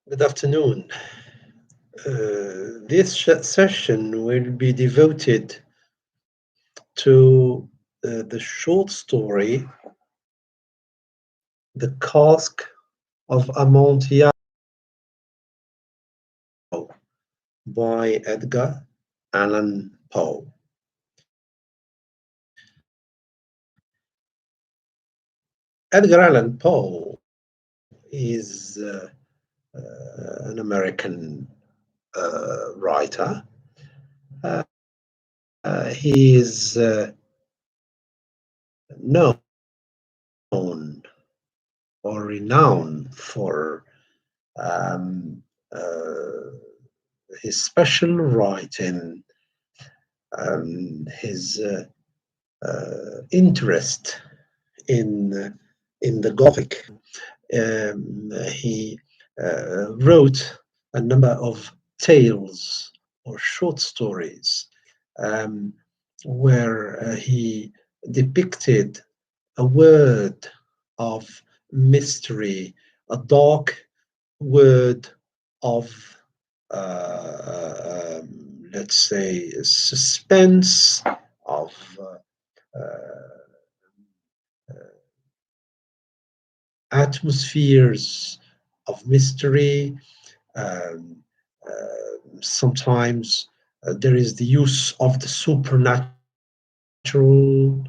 Good afternoon. This session will be devoted to the short story, The Cask of Amontillado by Edgar Allan Poe. Edgar Allan Poe is an American writer. He is known or renowned for um, uh, his special writing, his interest in the Gothic. He wrote a number of tales or short stories um, where he depicted a word of mystery, a dark word of, let's say, suspense, of atmospheres of mystery. Um, Sometimes there is the use of the supernatural,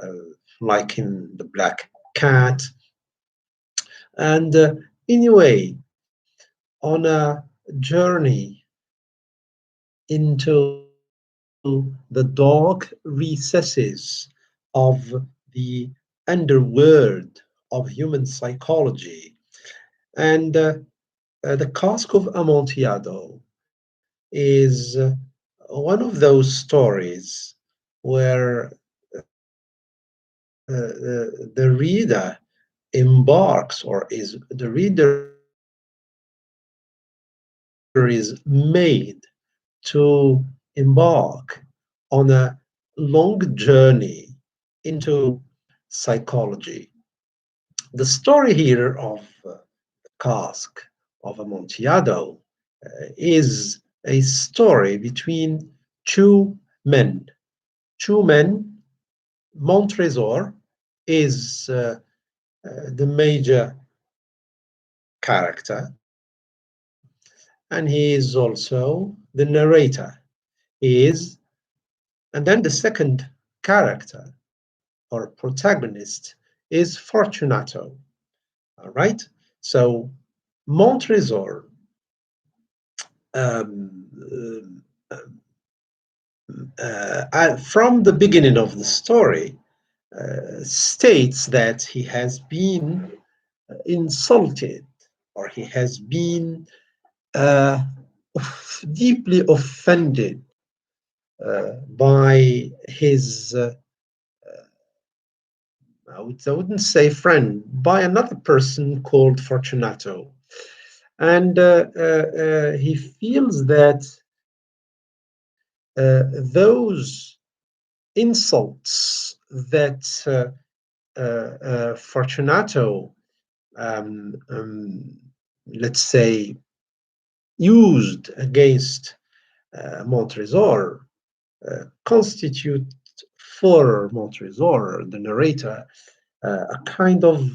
uh, like in the Black Cat. And anyway, on a journey into the dark recesses of the underworld of human psychology. And the Cask of Amontillado is one of those stories where the reader embarks, or is the reader is made to embark on a long journey into psychology. The story here of the Cask of Amontillado is a story between two men. Two men. Montresor is the major character, and he is also the narrator. He is, and then the second character or protagonist is Fortunato. All right. So Montresor um, from the beginning of the story, states that he has been insulted, or he has been uh, deeply offended by his, I wouldn't say friend, by another person called Fortunato. And he feels that those insults that Fortunato, um, um, let's say, used against Montresor, constitute for Montresor, the narrator, a kind of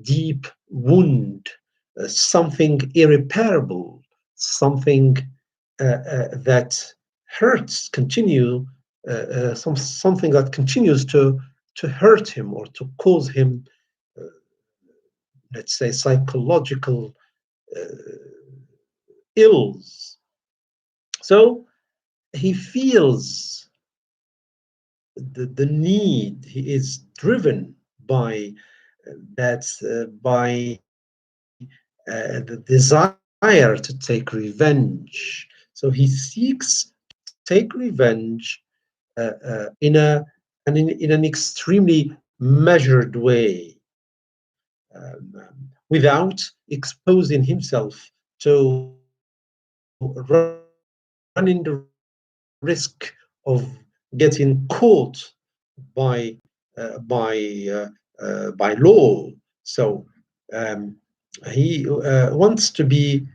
deep wound, something irreparable, something that hurts, something that continues to hurt him, or to cause him, uh, let's say, psychological uh, ills. So he feels the need. He is driven by the desire to take revenge. So he seeks to take revenge in an extremely measured way, without exposing himself to running the risk of getting caught by by law. So um, he wants to be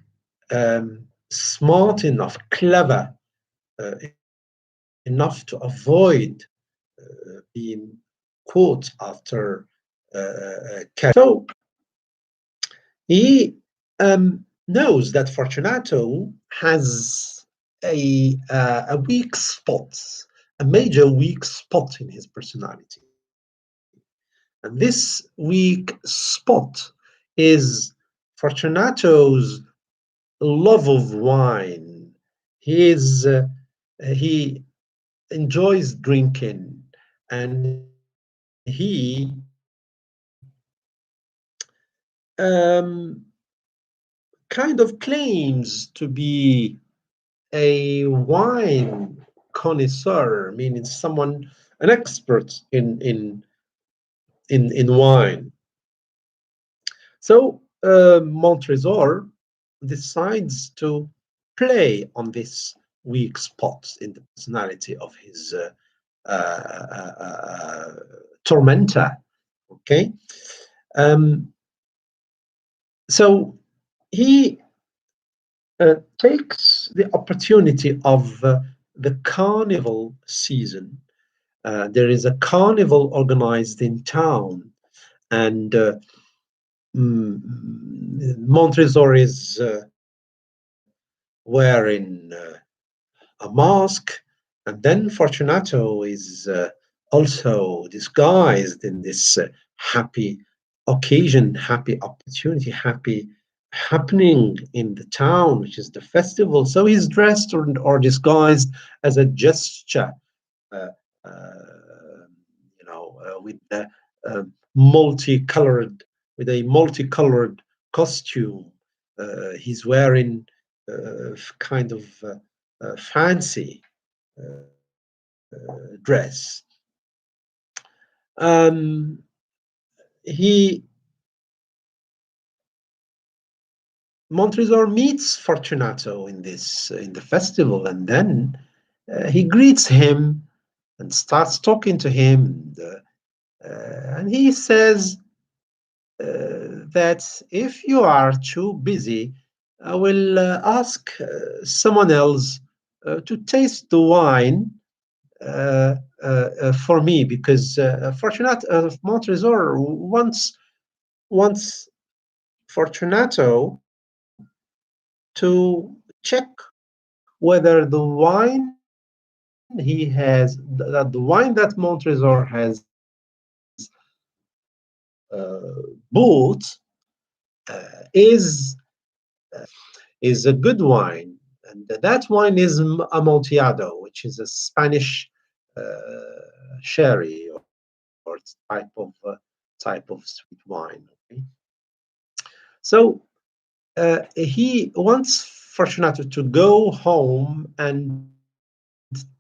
smart enough, clever enough to avoid being caught after Cask. So he knows that Fortunato has a weak spot, a major weak spot in his personality. And this weak spot is Fortunato's love of wine. He is he enjoys drinking, and he um, kind of claims to be a wine connoisseur, meaning someone, an expert in wine. So Montresor decides to play on this weak spot in the personality of his tormentor. Okay, um, so he takes the opportunity of the carnival season. There is a carnival organized in town, and Montresor is wearing a mask, and then Fortunato is also disguised in this happy occasion, happy opportunity, happy happening in the town, which is the festival. So he's dressed or disguised as a gesture, uh, uh, with the multicolored, with a multicolored costume. He's wearing kind of fancy dress. Um, he Montresor meets Fortunato in the festival, and then he greets him and starts talking to him, and he says that if you are too busy, I will ask someone else to taste the wine for me, because Montresor wants Fortunato to check whether the wine that the wine that Montresor has bought is is a good wine, and that wine is Amontillado, which is a Spanish sherry or type of sweet wine. Okay? So he wants Fortunato to go home and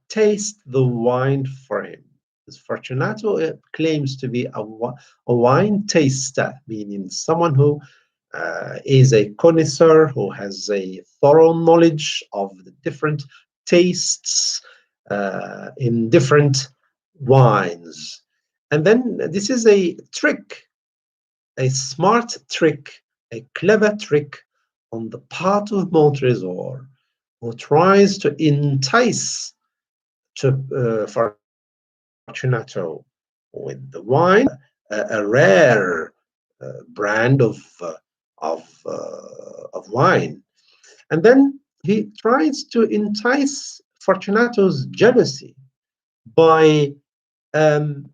taste the wine for him. Because Fortunato claims to be a wine taster, meaning someone who is a connoisseur, who has a thorough knowledge of the different tastes in different wines. And then this is a trick, a smart trick, a clever trick on the part of Montresor, who tries to entice Fortunato with the wine, a rare brand of wine, and then he tries to entice Fortunato's jealousy by um,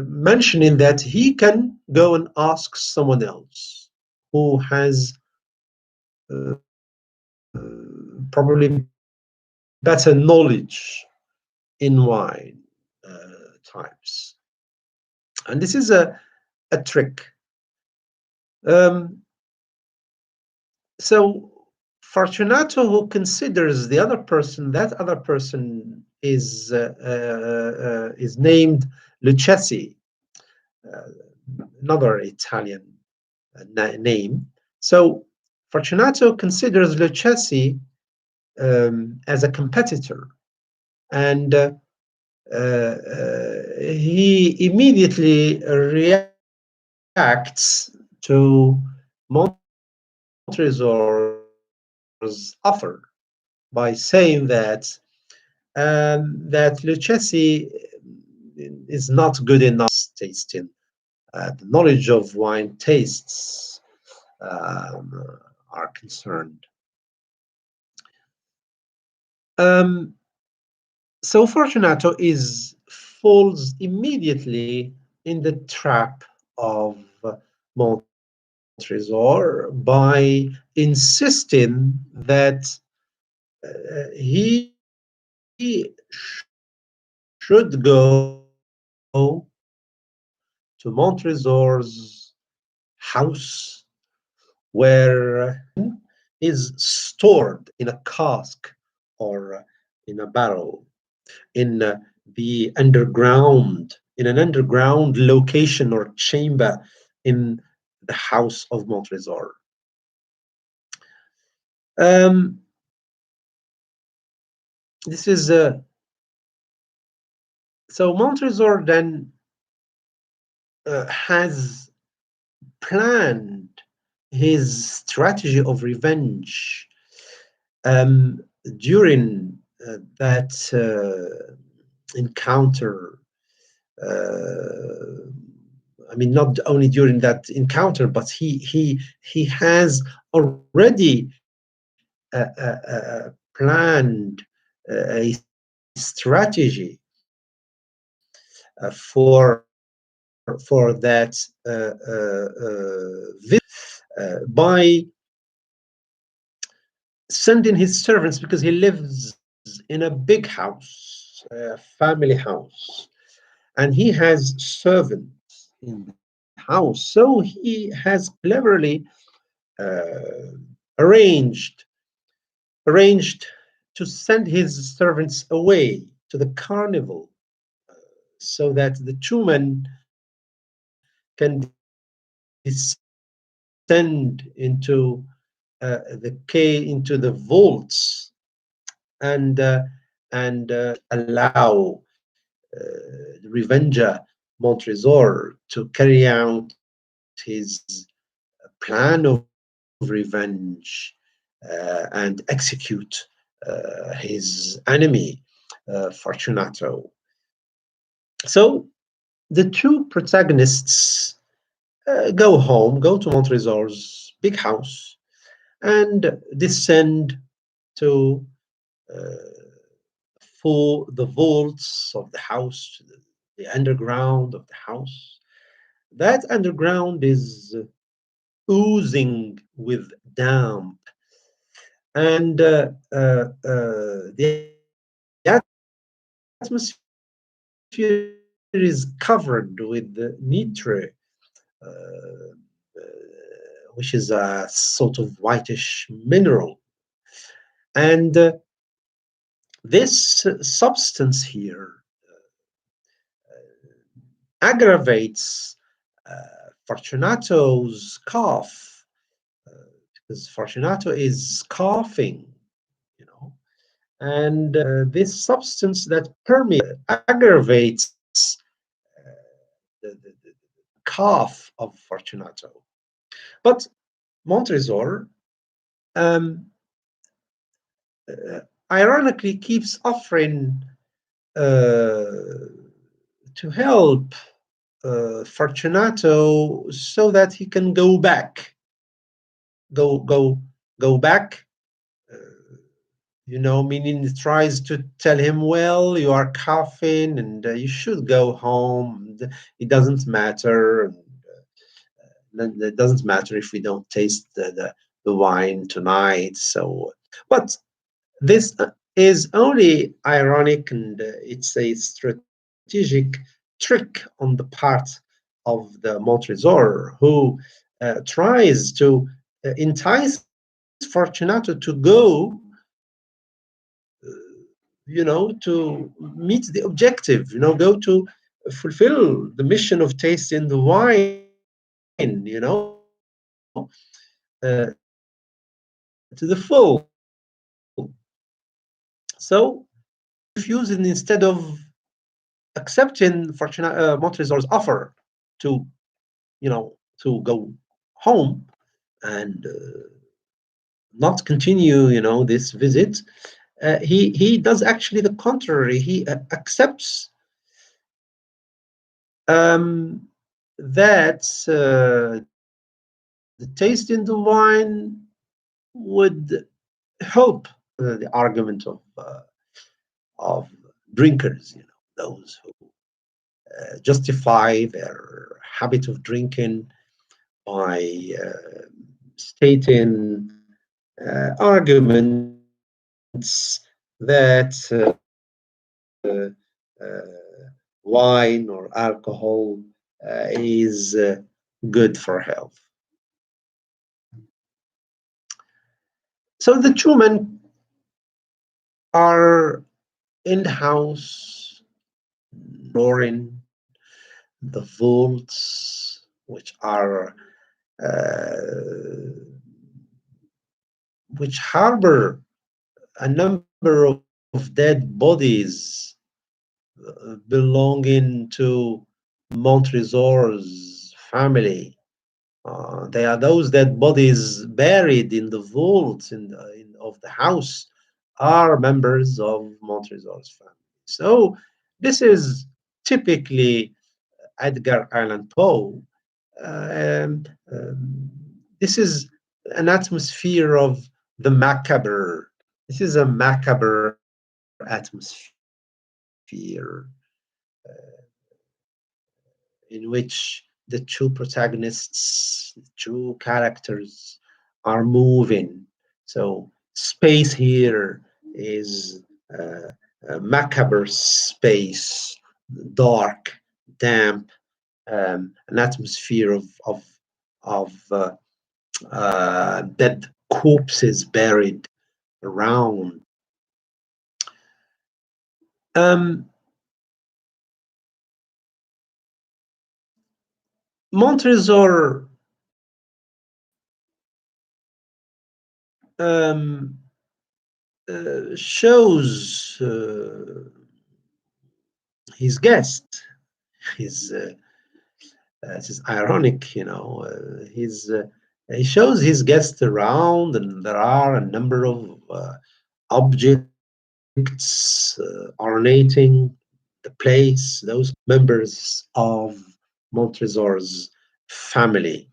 mentioning that he can go and ask someone else who has probably better knowledge in wine types. And this is a trick. Um, so Fortunato, who considers the other person, that other person is named Lucchesi, uh, another Italian name. So Fortunato considers Lucchesi as a competitor, and he immediately reacts to Montresor's Montresor's offer by saying that Lucchesi is not good enough tasting. The knowledge of wine tastes are concerned. Um, so Fortunato is falls immediately in the trap of Montresor by insisting that he should go to Montresor's house where is stored in a cask or in a barrel in an underground location or chamber in the house of Montresor. Um, this is so Montresor then has planned his strategy of revenge um, during that encounter. Uh, I mean, not only during that encounter, but he has already planned a strategy for that visit by sending his servants, because he lives in a big house, a family house, and he has servants in the house. So he has cleverly uh, arranged arranged to send his servants away to the carnival so that the two men can descend into the vaults and allow the revenger Montresor to carry out his plan of revenge and execute his enemy, Fortunato. So the two protagonists go to Montresor's big house and descend to for the vaults of the house, the underground of the house. That underground is oozing with damp, and the atmosphere is covered with nitre, uh, which is a sort of whitish mineral. And this substance here aggravates Fortunato's cough, uh, because Fortunato is coughing, you know, and this substance that permeates aggravates the cough of Fortunato. But Montresor, um, uh, ironically, keeps offering to help Fortunato so that he can go go go back. Uh, Meaning he tries to tell him, well, you are coughing and you should go home. It doesn't matter. It doesn't matter if we don't taste the wine tonight. So, but this is only ironic, and it's a strategic trick on the part of the Montresor, who tries to entice Fortunato to go, to meet the objective, go to fulfill the mission of tasting the wine, to the full. So Fortunato refused, and instead of accepting Montresor's offer to, to go home and not continue, this visit. He does actually the contrary. He accepts that the taste in the wine would help the argument of drinkers, those who justify their habit of drinking by stating arguments that wine or alcohol is good for health. So the two men are in the house, exploring the vaults, which are which harbor a number of dead bodies belonging to Montresor's family. They are those dead bodies buried in the vaults of the house are members of Montresor's family. So this is typically Edgar Allan Poe. This is an atmosphere of the macabre. This is a macabre atmosphere in which the two protagonists, the two characters are moving. So space here is a macabre space, dark, damp, an atmosphere of dead corpses buried around. Um, Montresor shows his guest. His This is ironic, he shows his guest around, and there are a number of objects ornating the place. Those members of Montresor's family.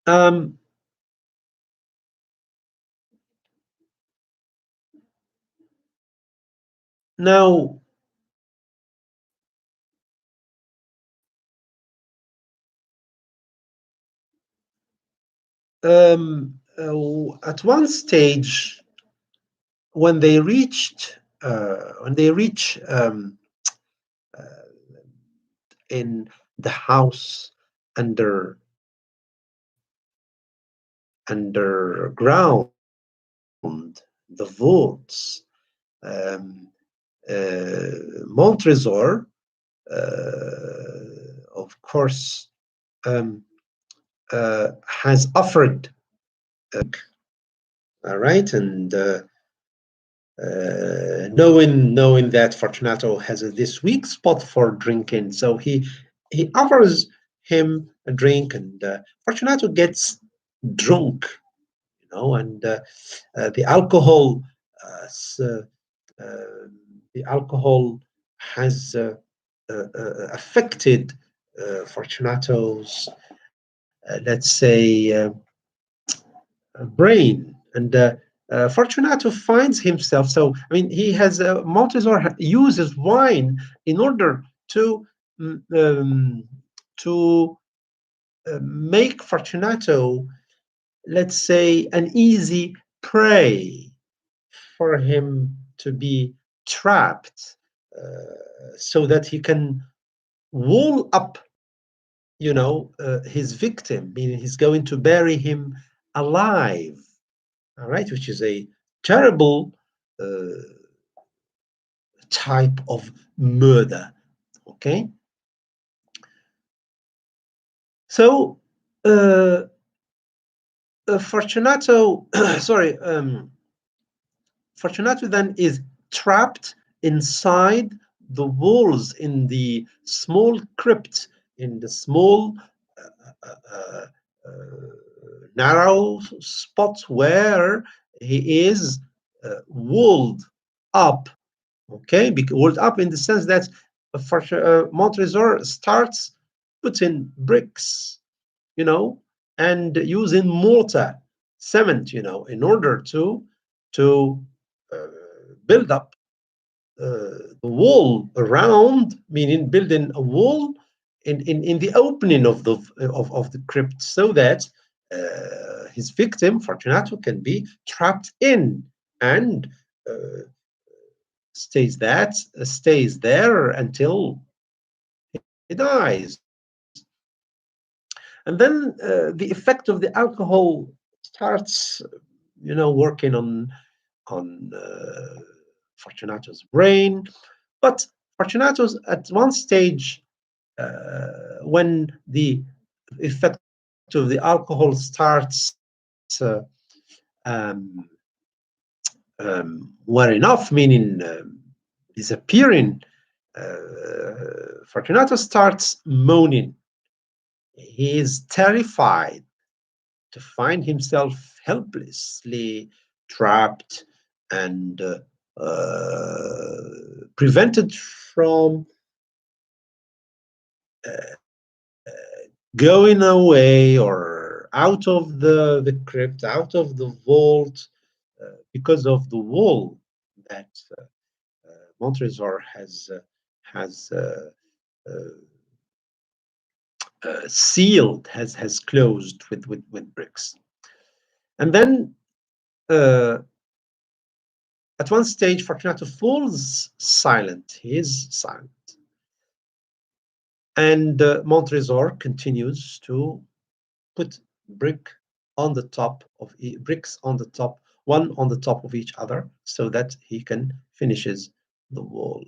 Um, Now, at one stage, when they reach in the house under underground, the vaults, um, Montresor, of course, um, has offered, all right, and knowing that Fortunato has this weak spot for drinking, so he offers him a drink, and Fortunato gets drunk, and the alcohol, the alcohol has affected Fortunato's, let's say, brain, and Fortunato finds himself. So, I mean, he has Montesor uses wine in order to um, to make Fortunato, let's say, an easy prey for him to be trapped, so that he can wall up, his victim, meaning he's going to bury him alive, all right, which is a terrible type of murder. Okay, so uh, Fortunato, sorry, Fortunato then is trapped inside the walls in the small crypt, in the small narrow spot where he is walled up. Okay, walled up in the sense that Montresor starts putting bricks, and using mortar, cement, in order to uh, build up the wall around, meaning building a wall in the opening of the crypt, so that his victim Fortunato can be trapped in, and uh, stays there until he dies. And then the effect of the alcohol starts, working on Fortunato's brain. But Fortunato's at one stage, when the effect of the alcohol starts um, wearing off, meaning disappearing, Fortunato starts moaning. He is terrified to find himself helplessly trapped and prevented from going away or out of the crypt, out of the vault, because of the wall that Montresor has sealed, has closed with bricks. And then at one stage, Fortunato falls silent. He is silent. And Montresor continues to put bricks on the top, one on the top of each other, so that he can finishes the wall.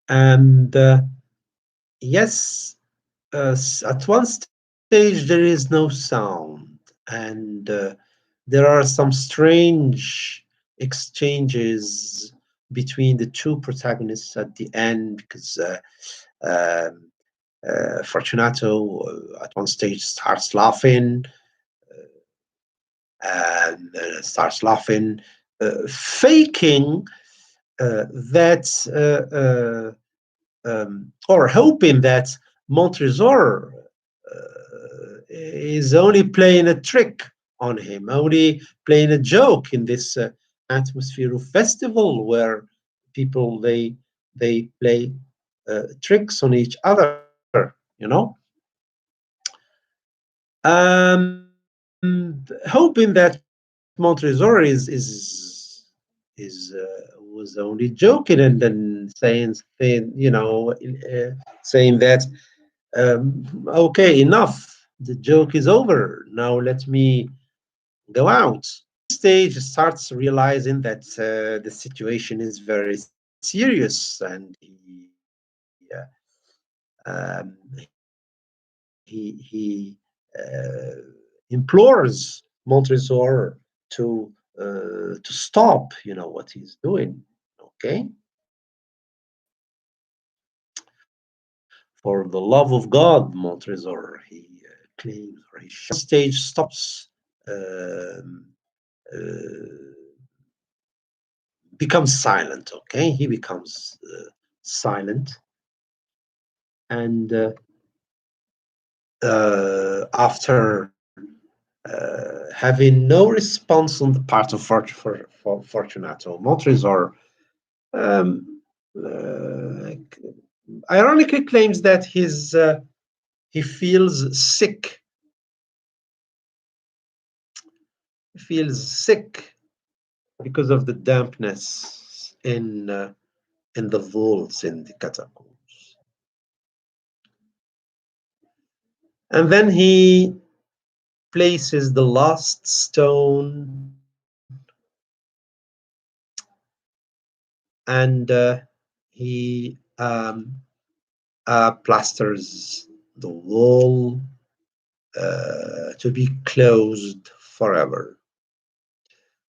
And yes, at one stage there is no sound, and there are some strange exchanges between the two protagonists at the end, because um, Fortunato at one stage starts laughing, and faking that, or hoping that Montresor is only playing a trick on him, only playing a joke in this atmosphere of festival where people they play tricks on each other. Hoping that Montresor was only joking, and then saying that, okay, enough, the joke is over, now let me go out. Stage starts realizing that the situation is very serious, and he implores Montresor to stop, what he's doing. Okay, for the love of God, Montresor, he claims, or he stage stops, becomes silent. Okay, he becomes silent, and after having no response on the part of Fortunato, Montresor uh, ironically claims that he feels sick. He feels sick because of the dampness in the vaults in the catacombs. And then he places the last stone, and he plasters the wall to be closed forever.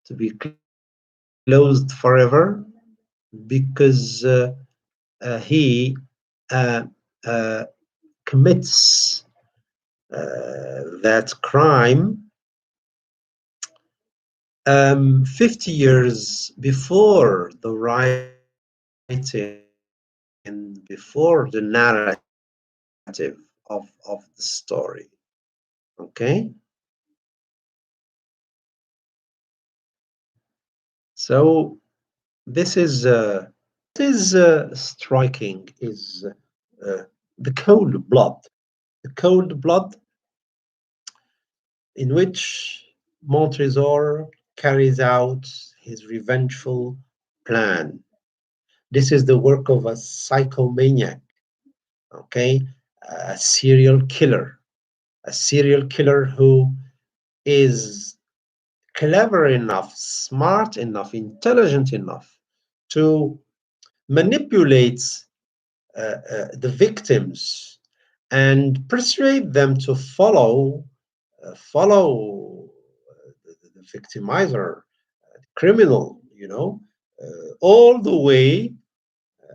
to be closed forever because he uh, uh, commits that crime 50 years before the writing, before the narrative of the story. Okay? So this is striking is the cold blood. The cold blood in which Montresor carries out his revengeful plan. This is the work of a psychomaniac, okay, a serial killer who is clever enough, smart enough, intelligent enough to manipulate the victims and persuade them to follow the victimizer, criminal, all the way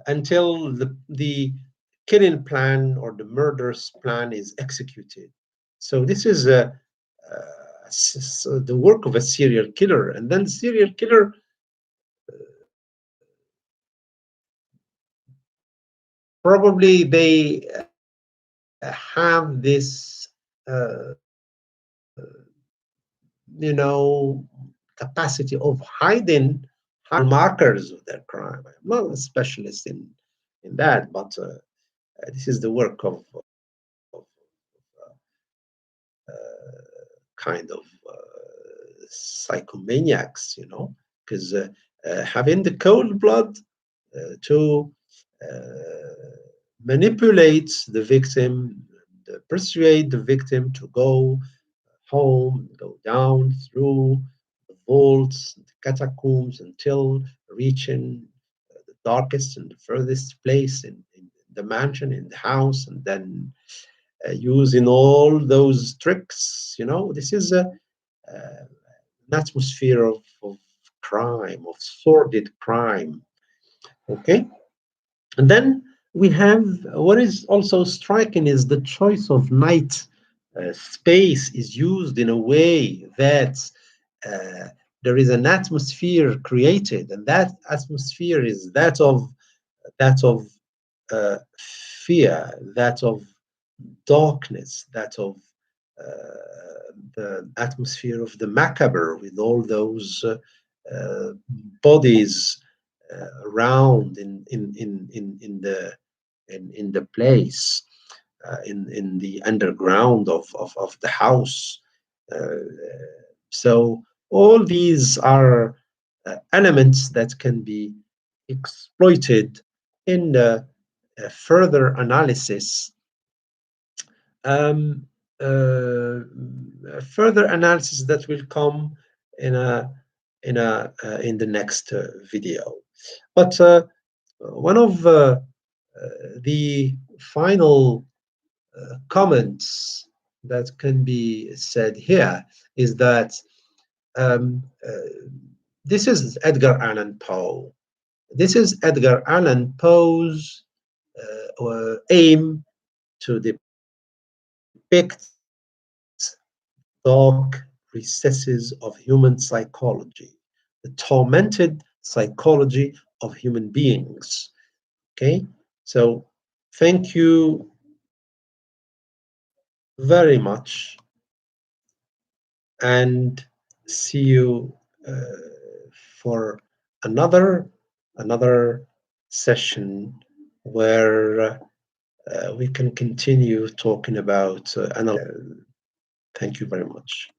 until the killing plan or the murderous plan is executed. So this is the work of a serial killer, and then the serial killer probably they have this capacity of hiding markers of their crime. I'm not a specialist in that, but this is the work of kind of psychomaniacs, because having the cold blood to manipulate the victim, persuade the victim to go home, go down through the vaults, the catacombs until reaching the darkest and the furthest place in the mansion, in the house, and then using all those tricks. This is an atmosphere of crime, of sordid crime. Okay, and then we have what is also striking is the choice of night. Space is used in a way that uh, there is an atmosphere created, and that atmosphere is that of fear, that of darkness, that of the atmosphere of the macabre, with all those uh, bodies around in the place, in the underground of the house. Uh, so all these are elements that can be exploited in further analysis. Um, Further analysis that will come in in the next video. But one of the final comments that can be said here is that um, this is Edgar Allan Poe. This is Edgar Allan Poe's aim to depict dark recesses of human psychology, the tormented psychology of human beings. Okay, so thank you very much, and see you for another session where we can continue talking about analysis. Thank you very much.